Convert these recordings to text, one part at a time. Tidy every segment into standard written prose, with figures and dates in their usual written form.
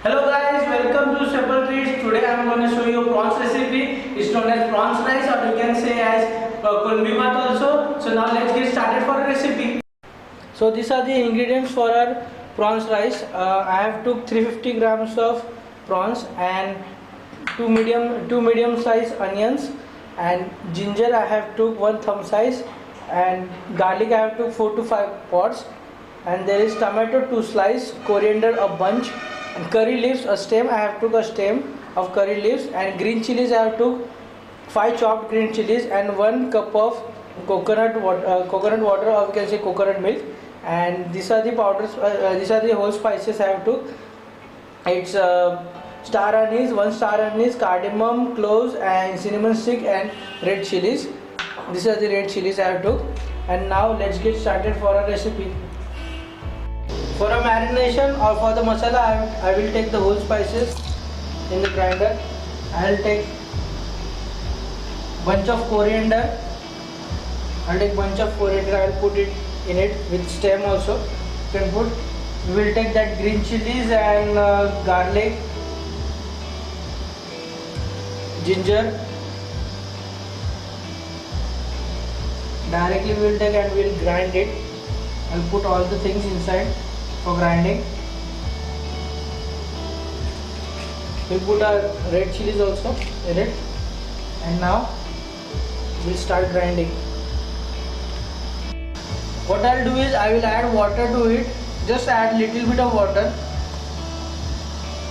Hello guys, welcome to Simple Treats. Today I am going to show you a prawns recipe. It's known as prawns rice, or you can say as kulmi bhat also. So now let's get started for the recipe. So these are the ingredients for our prawns rice. I have took 350 grams of prawns and two medium size onions, and ginger I have took one thumb size, and garlic I have took 4 to 5 pods, and there is tomato 2 slice, coriander a bunch, and curry leaves a stem. I have took a stem of curry leaves, and green chilies I have took 5 chopped green chilies, and 1 cup of coconut water, or we can say coconut milk. And these are the powders, these are the whole spices I have took. It's star anise, 1 star anise, cardamom, cloves, and cinnamon stick, and red chilies. These are the red chilies I have took. And now let's get started for our recipe. For a marination or for the masala, I will take the whole spices in the grinder. I will take bunch of coriander. I will take bunch of coriander. I will put it in it with stem also. You can put. We will take that green chilies and garlic, ginger. Directly we will take and we will grind it. I will put all the things inside for grinding. We'll put our red chilies also in it, and now we'll start grinding. What I'll do is I will add water to it. Just add little bit of water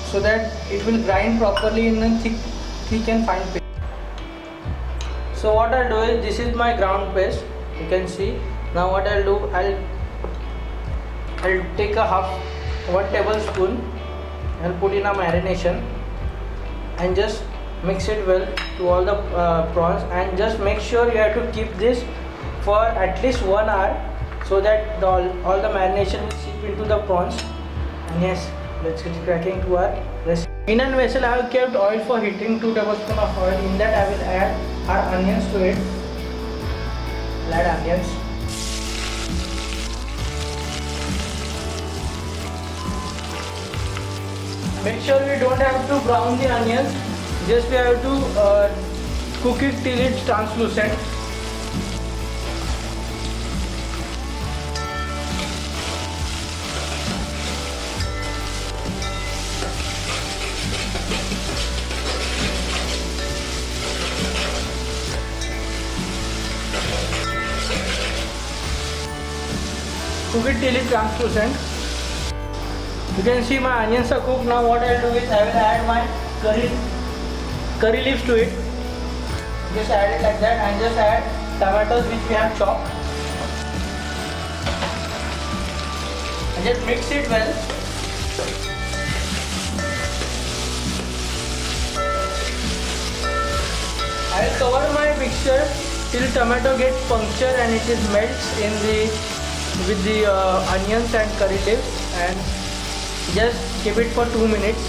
so that it will grind properly in a thick and fine paste. So what I'll do is, this is my ground paste. You can see. Now what I'll do, I'll take a 1 tablespoon and put in a marination, and just mix it well to all the prawns, and just make sure you have to keep this for at least 1 hour so that all the marination will seep into the prawns. And yes, let's get cracking to our recipe. In a vessel I have kept oil for heating, 2 tablespoons of oil. In that I will add our onions to it. I'll add onions. Make sure we don't have to brown the onions, just we have to cook it till it's translucent. Cook it till it's translucent. You can see my onions are cooked. Now what I'll do is I will add my curry leaves to it. Just add it like that, and just add tomatoes which we have chopped, and just mix it well. I will cover my mixture till tomato gets punctured and it is melts with the onions and curry leaves, and just keep it for 2 minutes.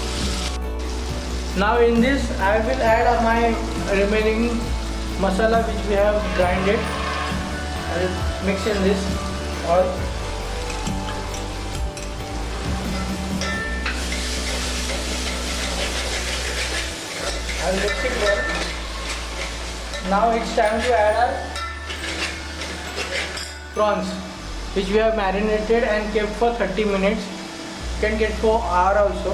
Now in this I will add my remaining masala which we have grinded. I will mix in this all. I will mix it well. Now it's time to add our prawns which we have marinated and kept for 30 minutes. You can get for hour also.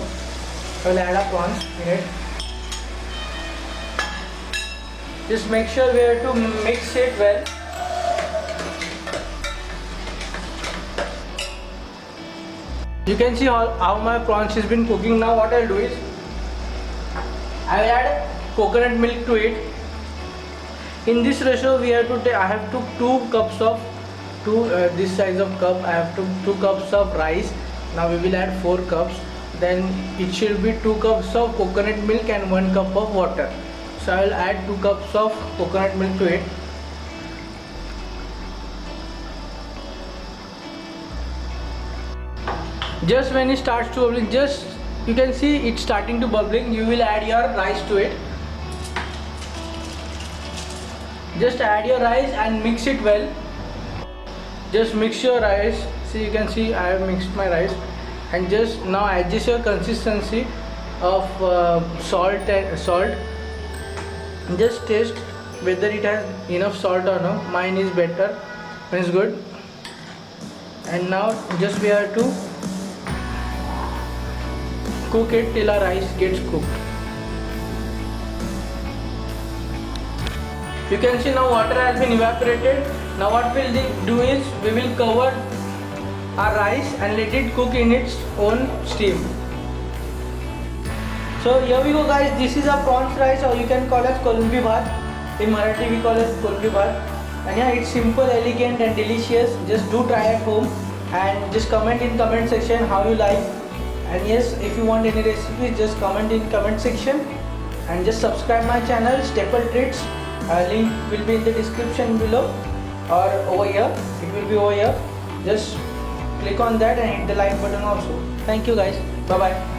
I will add our prawns in it. Just make sure we have to mix it well. You can see how my prawns has been cooking. Now what I will do is I will add coconut milk to it. In this ratio we have to take, I have took 2 cups of this size of cup. I have took 2 cups of rice. Now we will add 4 cups. Then it should be 2 cups of coconut milk and 1 cup of water. So I will add 2 cups of coconut milk to it. Just when it starts to bubbling, just you can see it's starting to bubbling, you will add your rice to it. Just add your rice and mix it well. Just mix your rice. See, you can see I have mixed my rice, and just now adjust your consistency of salt. Just taste whether it has enough salt or no. Mine is better, it's good. And now just we have to cook it till our rice gets cooked. You can see now water has been evaporated. Now what we'll do is we will cover our rice and let it cook in its own steam. So here we go guys, this is a prawns rice, or you can call it Kolumbi bhat. In Marathi we call it Kolumbi bhat. And yeah, it's simple, elegant and delicious. Just do try at home and just comment in comment section how you like. And yes, if you want any recipes, just comment in comment section and just subscribe my channel Staple Treats. Link will be in the description below or over here. It will be over here. Just click on that and hit the like button also. Thank you guys. Bye bye.